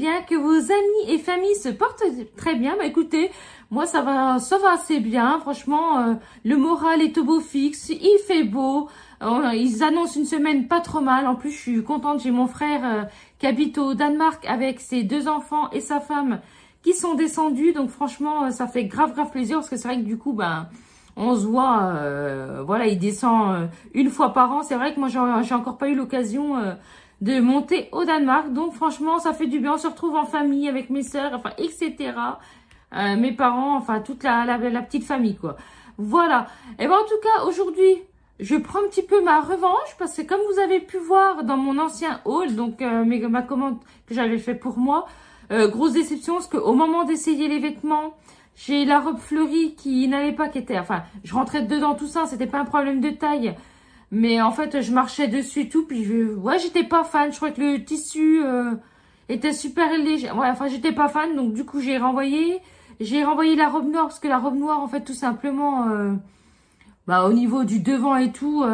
bien, que vos amis et familles se portent très bien. Bah écoutez, moi ça va assez bien. Franchement, le moral est au beau fixe, il fait beau. Ils annoncent une semaine pas trop mal. En plus, je suis contente. J'ai mon frère qui habite au Danemark avec ses 2 enfants et sa femme qui sont descendus. Donc franchement, ça fait grave plaisir parce que c'est vrai que du coup, ben on se voit. Voilà, il descend une fois par an. C'est vrai que moi, j'ai encore pas eu l'occasion de monter au Danemark. Donc franchement, ça fait du bien. On se retrouve en famille avec mes sœurs, enfin, etc. Mes parents, enfin, toute la petite famille, quoi. Voilà. Et ben en tout cas, aujourd'hui, je prends un petit peu ma revanche parce que comme vous avez pu voir dans mon ancien haul, donc ma commande que j'avais fait pour moi, grosse déception parce qu'au moment d'essayer les vêtements, j'ai la robe fleurie qui n'allait pas, enfin, je rentrais dedans tout ça, c'était pas un problème de taille, mais en fait, je marchais dessus et tout, puis ouais, j'étais pas fan, je crois que le tissu était super léger, ouais, enfin, j'étais pas fan, donc du coup, j'ai renvoyé la robe noire parce que la robe noire, en fait, tout simplement, au niveau du devant et tout,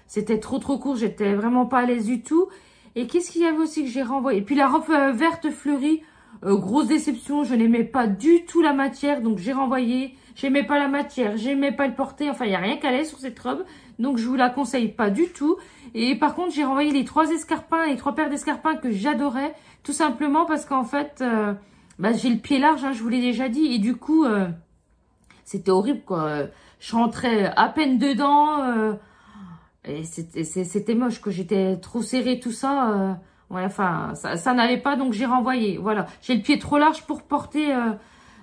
c'était trop court, j'étais vraiment pas à l'aise du tout. Et qu'est-ce qu'il y avait aussi que j'ai renvoyé? Et puis la robe verte fleurie, grosse déception, je n'aimais pas du tout la matière, donc j'ai renvoyé. J'aimais pas la matière, j'aimais pas le porter, enfin il n'y a rien qu'à l'aise sur cette robe, donc je vous la conseille pas du tout. Et par contre j'ai renvoyé les 3 escarpins, les 3 paires d'escarpins que j'adorais, tout simplement parce qu'en fait, j'ai le pied large, hein, je vous l'ai déjà dit, et du coup, c'était horrible quoi. Je rentrais à peine dedans, et c'était moche, que j'étais trop serrée, tout ça. Ouais, enfin, ça n'allait pas, donc j'ai renvoyé. Voilà, j'ai le pied trop large pour porter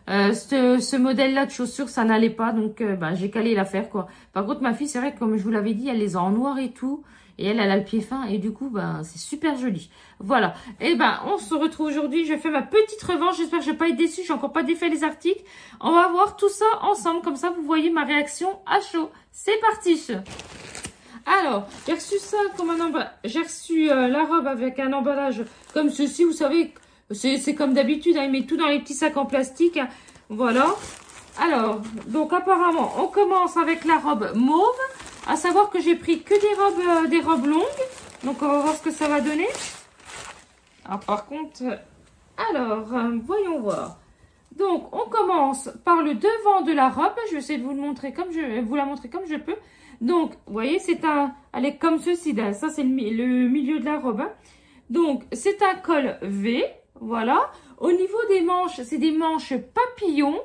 ce modèle-là de chaussures, ça n'allait pas, donc j'ai calé l'affaire, quoi. Par contre, ma fille, c'est vrai que comme je vous l'avais dit, elle les a en noir et tout, et elle a le pied fin, et du coup, c'est super joli. Voilà, et on se retrouve aujourd'hui, je fais ma petite revanche, j'espère que je vais pas être déçue, j'ai encore pas défait les articles. On va voir tout ça ensemble, comme ça, vous voyez ma réaction à chaud. C'est parti! Alors, j'ai reçu ça comme un emballage. J'ai reçu la robe avec un emballage comme ceci. Vous savez, c'est comme d'habitude. Hein, il met tout dans les petits sacs en plastique. Hein, voilà. Alors, donc apparemment, on commence avec la robe mauve. À savoir que j'ai pris que des robes longues. Donc, on va voir ce que ça va donner. Alors, par contre, voyons voir. Donc, on commence par le devant de la robe. Je vais essayer de vous la montrer comme je peux. Donc, vous voyez, elle est comme ceci. Là. Ça, c'est le milieu de la robe. Hein. Donc, c'est un col V. Voilà. Au niveau des manches, c'est des manches papillons.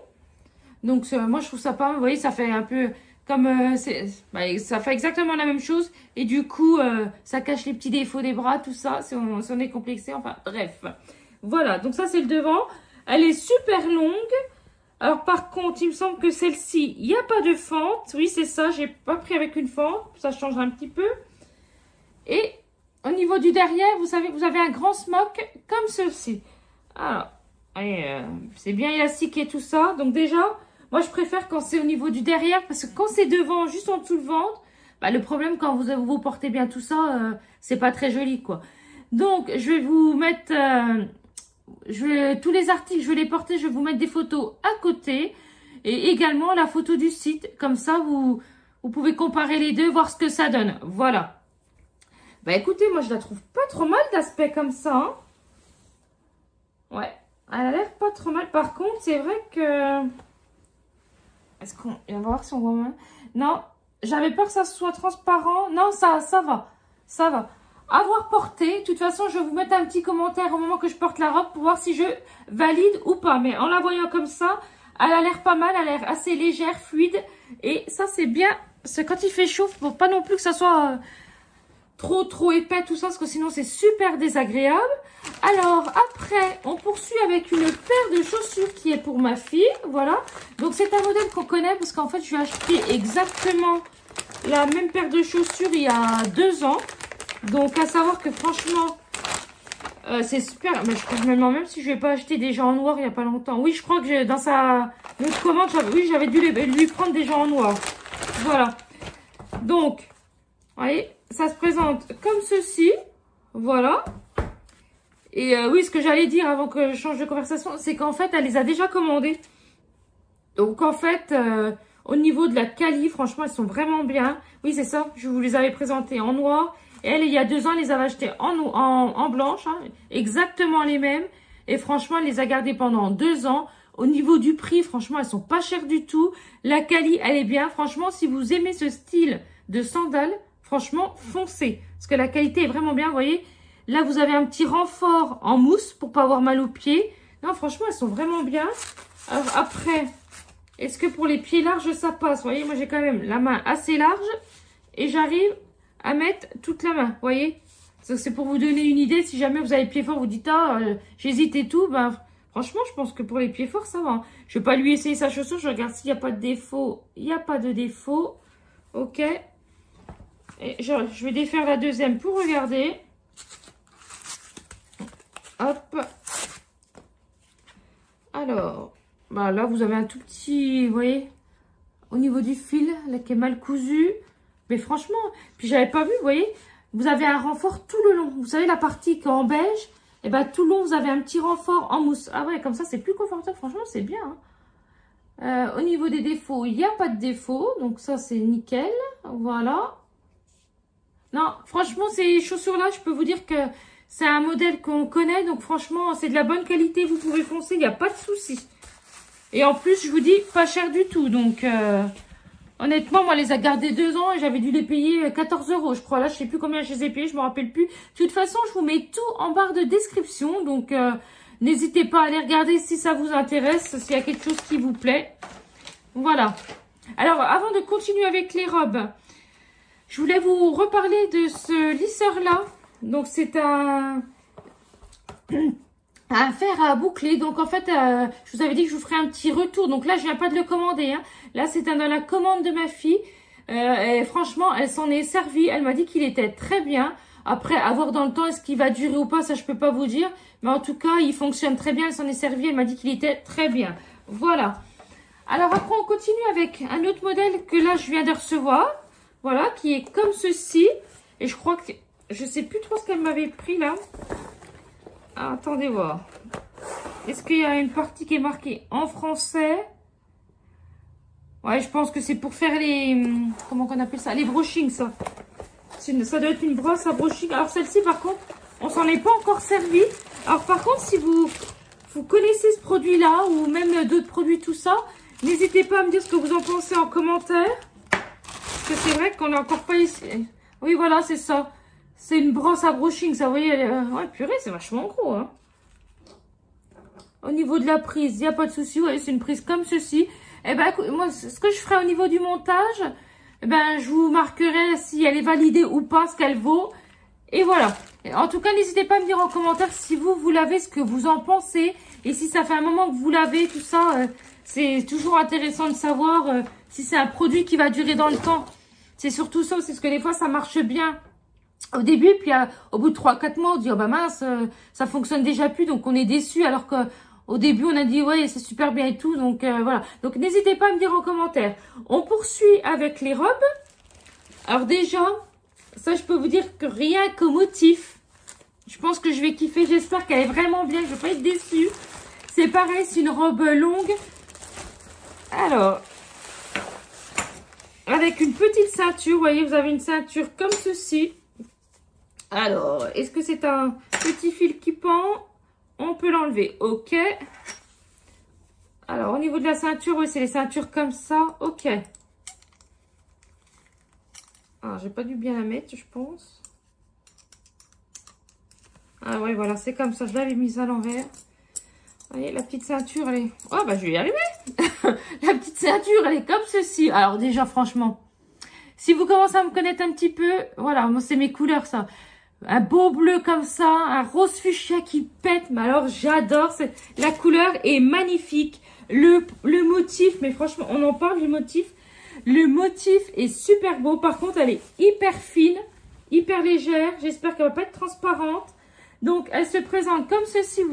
Donc, moi, je trouve ça pas mal. Vous voyez, ça fait un peu comme... ça fait exactement la même chose. Et du coup, ça cache les petits défauts des bras, tout ça. Si on est complexé. Enfin, bref. Voilà. Donc, ça, c'est le devant. Elle est super longue. Alors, par contre, il me semble que celle-ci, il n'y a pas de fente. Oui, c'est ça, j'ai pas pris avec une fente. Ça change un petit peu. Et au niveau du derrière, vous savez, vous avez un grand smock comme ceci. Alors, c'est bien élastique et tout ça. Donc déjà, moi, je préfère quand c'est au niveau du derrière. Parce que quand c'est devant, juste en dessous le ventre, le problème, quand vous portez bien tout ça, c'est pas très joli, quoi. Donc, je vais vous mettre... tous les articles, je vais les porter, je vais vous mettre des photos à côté et également la photo du site. Comme ça, vous pouvez comparer les deux, voir ce que ça donne. Voilà. Écoutez, moi, je la trouve pas trop mal d'aspect comme ça. Hein. Ouais, elle a l'air pas trop mal. Par contre, c'est vrai que... On va voir si on voit moins. Non, j'avais peur que ça soit transparent. Non, ça va. Ça va. Avoir porté, de toute façon, je vais vous mettre un petit commentaire au moment que je porte la robe pour voir si je valide ou pas. Mais en la voyant comme ça, elle a l'air pas mal, elle a l'air assez légère, fluide. Et ça, c'est bien, c'est quand il fait chaud, faut pas non plus que ça soit trop épais, tout ça, parce que sinon, c'est super désagréable. Alors, après, on poursuit avec une paire de chaussures qui est pour ma fille, voilà. Donc, c'est un modèle qu'on connaît, parce qu'en fait, je lui ai acheté exactement la même paire de chaussures il y a 2 ans. Donc, à savoir que franchement, c'est super. Mais je crois que même si je vais pas acheter des gens en noir il n'y a pas longtemps. Oui, je crois que dans sa commande, j'avais dû lui prendre des gens en noir. Voilà. Donc, vous voyez, ça se présente comme ceci. Voilà. Et oui, ce que j'allais dire avant que je change de conversation, c'est qu'en fait, elle les a déjà commandées. Donc, en fait, au niveau de la quali, franchement, elles sont vraiment bien. Oui, c'est ça. Je vous les avais présentées en noir. Elle, il y a 2 ans, elle les avait achetées en blanche, hein, exactement les mêmes. Et franchement, elle les a gardées pendant 2 ans. Au niveau du prix, franchement, elles sont pas chères du tout. La quali, elle est bien. Franchement, si vous aimez ce style de sandales, franchement, foncez. Parce que la qualité est vraiment bien, vous voyez. Là, vous avez un petit renfort en mousse pour pas avoir mal aux pieds. Non, franchement, elles sont vraiment bien. Alors, après, est-ce que pour les pieds larges, ça passe? Vous voyez, moi, j'ai quand même la main assez large. Et j'arrive à mettre toute la main, vous voyez. C'est pour vous donner une idée. Si jamais vous avez les pieds forts, vous dites, ah, j'hésite et tout, ben... Franchement, je pense que pour les pieds forts, ça va. Hein. Je vais pas lui essayer sa chaussure. Je regarde s'il n'y a pas de défaut. Il n'y a pas de défaut. Ok. Et je vais défaire la deuxième pour regarder. Hop. Alors, bah là, vous avez un tout petit, vous voyez, au niveau du fil, là, qui est mal cousu. Mais franchement, puis j'avais pas vu, vous voyez, vous avez un renfort tout le long. Vous savez, la partie qui est en beige, et ben tout le long, vous avez un petit renfort en mousse. Ah ouais, comme ça, c'est plus confortable. Franchement, c'est bien. Hein. Au niveau des défauts, il n'y a pas de défaut. Donc ça, c'est nickel. Voilà. Non, franchement, ces chaussures-là, je peux vous dire que c'est un modèle qu'on connaît. Donc franchement, c'est de la bonne qualité. Vous pouvez foncer, il n'y a pas de souci. Et en plus, je vous dis, pas cher du tout. Donc, honnêtement, moi, les a gardés 2 ans et j'avais dû les payer 14 €, je crois. Là, je sais plus combien je les ai payés, je me rappelle plus. De toute façon, je vous mets tout en barre de description. Donc, n'hésitez pas à aller regarder si ça vous intéresse, s'il y a quelque chose qui vous plaît. Voilà. Alors, avant de continuer avec les robes, je voulais vous reparler de ce lisseur-là. Donc, c'est un fer à boucler. Donc, en fait, je vous avais dit que je vous ferais un petit retour. Donc là, je viens pas de le commander. Hein. Là, c'est dans la commande de ma fille. Et franchement, elle s'en est servie. Elle m'a dit qu'il était très bien. Après, à voir dans le temps, est-ce qu'il va durer ou pas, ça, je peux pas vous dire. Mais en tout cas, il fonctionne très bien. Elle s'en est servie. Elle m'a dit qu'il était très bien. Voilà. Alors, après, on continue avec un autre modèle que là, je viens de recevoir. Voilà, qui est comme ceci. Et je crois que... Je sais plus trop ce qu'elle m'avait pris, là. Ah, attendez voir. Est-ce qu'il y a une partie qui est marquée en français? Ouais, je pense que c'est pour faire les... Comment qu'on appelle ça? Les brushings, ça. Ça doit être une brosse à brushing. Alors, celle-ci, par contre, on s'en est pas encore servi. Alors, par contre, si vous connaissez ce produit-là, ou même d'autres produits, tout ça, n'hésitez pas à me dire ce que vous en pensez en commentaire. Parce que c'est vrai qu'on n'a encore pas ici. Oui, voilà, c'est ça. C'est une brosse à brushing, ça, vous voyez. Ouais, purée, c'est vachement gros, hein. Au niveau de la prise, il n'y a pas de souci. Ouais, c'est une prise comme ceci. Eh ben, moi, ce que je ferai au niveau du montage, eh ben, je vous marquerai si elle est validée ou pas, ce qu'elle vaut. Et voilà. En tout cas, n'hésitez pas à me dire en commentaire si vous l'avez, ce que vous en pensez. Et si ça fait un moment que vous l'avez, tout ça, c'est toujours intéressant de savoir si c'est un produit qui va durer dans le temps. C'est surtout ça, c'est parce que des fois, ça marche bien au début, puis au bout de 3-4 mois, on dit, oh bah mince, ça fonctionne déjà plus, donc on est déçu, alors que au début, on a dit, ouais, c'est super bien et tout, donc voilà. Donc, n'hésitez pas à me dire en commentaire. On poursuit avec les robes. Alors déjà, ça, je peux vous dire que rien qu'au motif, je pense que je vais kiffer. J'espère qu'elle est vraiment bien, je ne vais pas être déçue. C'est pareil, c'est une robe longue. Alors, avec une petite ceinture, vous voyez, vous avez une ceinture comme ceci. Alors, est-ce que c'est un petit fil qui pend? On peut l'enlever, ok. Alors, au niveau de la ceinture, oui, c'est les ceintures comme ça, ok. Ah, j'ai pas dû bien la mettre, je pense. Ah ouais, voilà, c'est comme ça, je l'avais mise à l'envers. Vous voyez, la petite ceinture, elle est... Oh, bah, je vais y arriver. La petite ceinture, elle est comme ceci. Alors, déjà, franchement, si vous commencez à me connaître un petit peu, voilà, moi, c'est mes couleurs, ça. Un beau bleu comme ça, un rose fuchsia qui pète, mais alors j'adore, la couleur est magnifique, le motif, mais franchement on en parle du motif, le motif est super beau, par contre elle est hyper fine, hyper légère, j'espère qu'elle va pas être transparente, donc elle se présente comme ceci,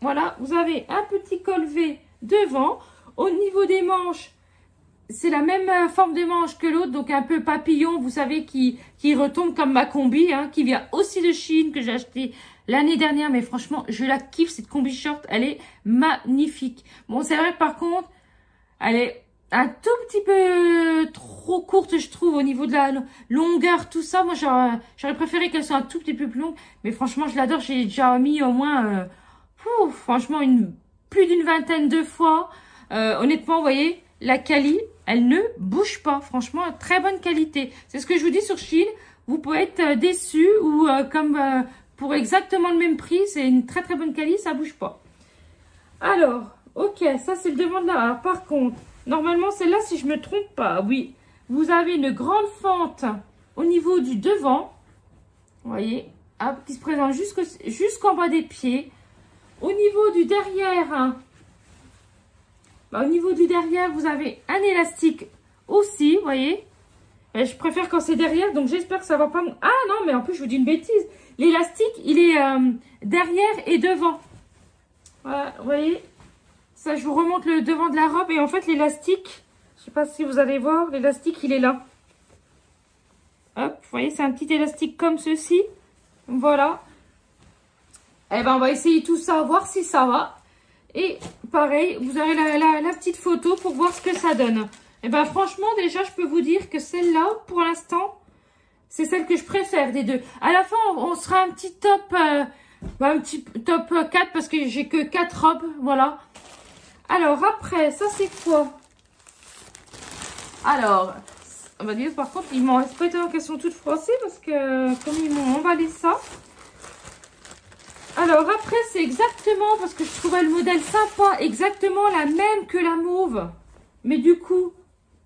voilà, vous avez un petit col V devant, au niveau des manches, c'est la même forme de manche que l'autre, donc un peu papillon, vous savez, qui retombe comme ma combi, hein, qui vient aussi de Chine, que j'ai acheté l'année dernière, mais franchement, je la kiffe, cette combi short, elle est magnifique. Bon, c'est vrai que par contre, elle est un tout petit peu trop courte, je trouve, au niveau de la longueur, tout ça. Moi, j'aurais préféré qu'elle soit un tout petit peu plus longue, mais franchement, je l'adore, j'ai déjà mis au moins franchement, plus d'une vingtaine de fois. Honnêtement, vous voyez, la quali, elle ne bouge pas. Franchement, très bonne qualité. C'est ce que je vous dis sur Shein. Vous pouvez être déçus ou comme pour exactement le même prix, c'est une très très bonne qualité, ça bouge pas. Alors, ok, ça c'est le devant de la... Alors, par contre, normalement celle-là, si je me trompe pas, oui, vous avez une grande fente au niveau du devant, vous voyez, hop, qui se présente jusqu'en bas des pieds. Au niveau du derrière, hein, au niveau du derrière, vous avez un élastique aussi, vous voyez. Et je préfère quand c'est derrière, donc j'espère que ça va pas... Ah non, mais en plus, je vous dis une bêtise. L'élastique, il est derrière et devant. Voilà, vous voyez. Ça, je vous remonte le devant de la robe. Et en fait, l'élastique, je sais pas si vous allez voir, l'élastique, il est là. Hop, vous voyez, c'est un petit élastique comme ceci. Voilà. Eh ben, on va essayer tout ça, voir si ça va. Et pareil, vous avez la petite photo pour voir ce que ça donne. Eh ben, franchement, déjà, je peux vous dire que celle-là, pour l'instant, c'est celle que je préfère des deux. À la fin, on sera un petit top, un petit top 4 parce que j'ai que 4 robes, voilà. Alors, après, ça, c'est quoi? Alors, on va dire, par contre, ils m'ont pas été en question toute froissée parce que, comme ils m'ont emballé ça. Alors, après, c'est exactement, parce que je trouvais le modèle sympa, exactement la même que la mauve. Mais du coup,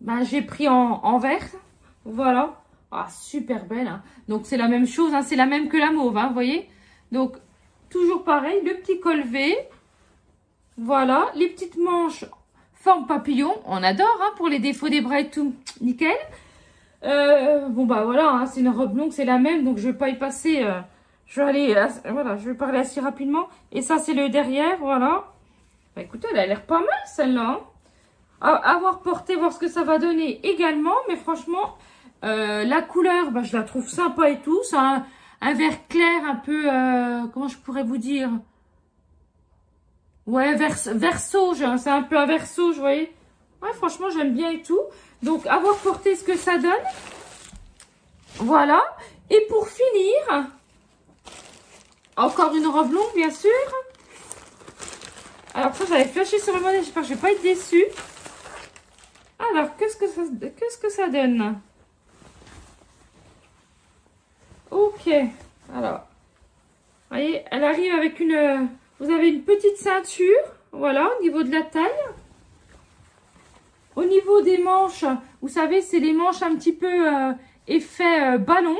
ben, j'ai pris en vert. Voilà. Ah, super belle. Hein. Donc, c'est la même chose. Hein, c'est la même que la mauve. Hein, vous voyez. Donc, toujours pareil. Le petit col V. Voilà. Les petites manches forme papillon. On adore hein, pour les défauts des bras et tout. Nickel. Bon, bah voilà. Hein, c'est une robe longue. C'est la même. Donc, je vais pas y passer. Je vais aller... voilà. Je vais parler assez rapidement. Et ça, c'est le derrière. Voilà. Bah, écoutez, elle a l'air pas mal, celle-là. Hein. Avoir porté, voir ce que ça va donner également. Mais franchement, la couleur, bah, je la trouve sympa et tout. C'est un vert clair un peu, comment je pourrais vous dire? Ouais, vert sauge. Hein, c'est un peu un vert sauge, vous voyez? Ouais, franchement, j'aime bien et tout. Donc, avoir porté ce que ça donne. Voilà. Et pour finir, encore une robe longue, bien sûr. Alors, ça, j'avais flashé sur le modèle. J'espère que je ne vais pas être déçue. Alors, qu'est-ce que ça donne? Ok. Alors, vous voyez, elle arrive avec une... Vous avez une petite ceinture. Voilà, au niveau de la taille. Au niveau des manches, vous savez, c'est les manches un petit peu effet ballon.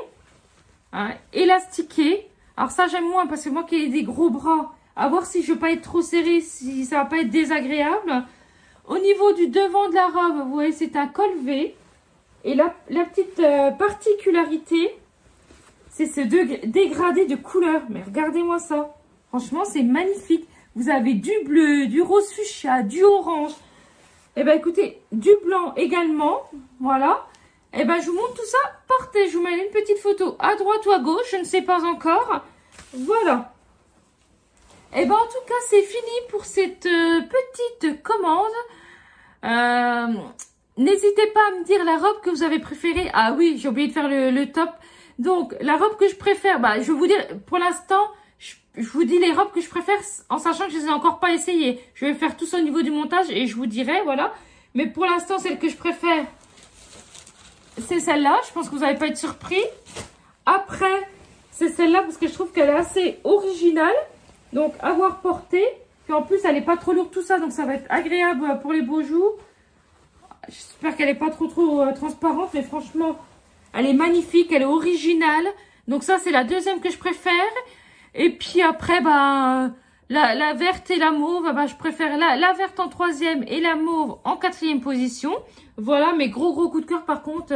Hein, élastiquées. Alors ça, j'aime moins parce que moi qui ai des gros bras, à voir si je ne vais pas être trop serrée, si ça va pas être désagréable. Au niveau du devant de la robe, vous voyez, c'est un col V. Et la petite particularité, c'est ce dégradé de couleur. Mais regardez-moi ça. Franchement, c'est magnifique. Vous avez du bleu, du rose fuchsia, du orange. Et ben écoutez, du blanc également. Voilà. Et ben je vous montre tout ça. Portez, je vous mets une petite photo à droite ou à gauche. Je ne sais pas encore. Voilà. Et ben en tout cas, c'est fini pour cette petite commande. N'hésitez pas à me dire la robe que vous avez préférée. Ah oui, j'ai oublié de faire le top. Donc, la robe que je préfère, bah, je vais vous dire, pour l'instant, je vous dis les robes que je préfère en sachant que je les ai encore pas essayées. Je vais faire tout ça au niveau du montage et je vous dirai, voilà. Mais pour l'instant, celle que je préfère, c'est celle-là. Je pense que vous n'allez pas être surpris. Après, c'est celle-là parce que je trouve qu'elle est assez originale. Donc, avoir porté. Puis en plus, elle n'est pas trop lourde tout ça. Donc, ça va être agréable pour les beaux jours. J'espère qu'elle n'est pas trop transparente. Mais franchement, elle est magnifique. Elle est originale. Donc, ça, c'est la deuxième que je préfère. Et puis après, bah, la verte et la mauve, bah, je préfère la verte en troisième et la mauve en quatrième position. Voilà, mes gros coup de cœur par contre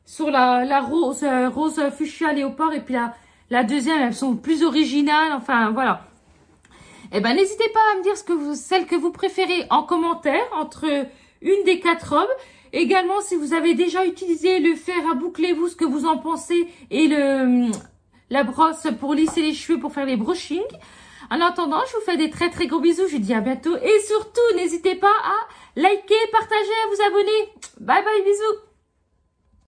sur la rose fuchsia léopard. Et puis la deuxième, elles sont plus originales. Enfin, voilà. Eh ben, n'hésitez pas à me dire celle que vous préférez en commentaire entre une des 4 robes. Également, si vous avez déjà utilisé le fer à boucler, vous, ce que vous en pensez et la brosse pour lisser les cheveux, pour faire les brushings. En attendant, je vous fais des très gros bisous. Je vous dis à bientôt. Et surtout, n'hésitez pas à liker, partager, à vous abonner. Bye bye, bisous.